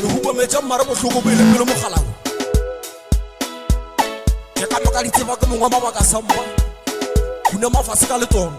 Luhuba meja marabo hlogo bele pelo mogala ke ka maka ditseba ke mongwa mabaka samba kuna mafase ka letono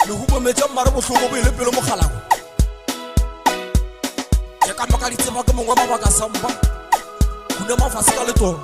Luhuba meja marabo hlogo bele pelo mogala ke ka maka ditseba ke mongwa mabaka samba kuna mafase ka letono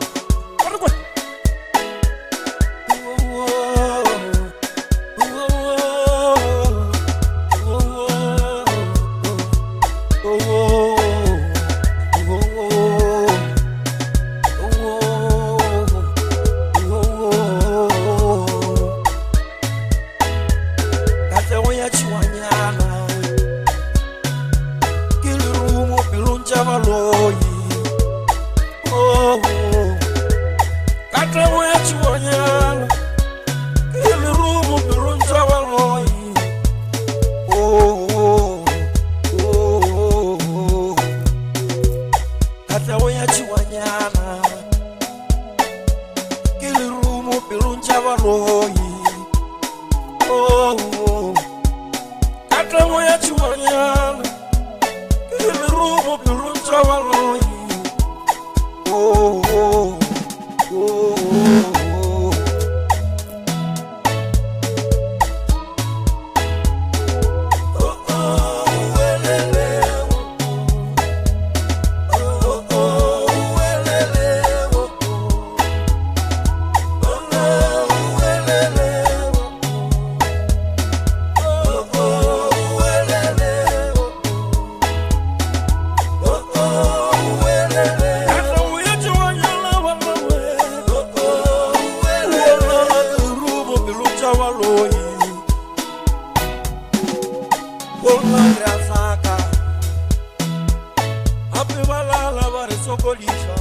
Ape balala bare sokolisha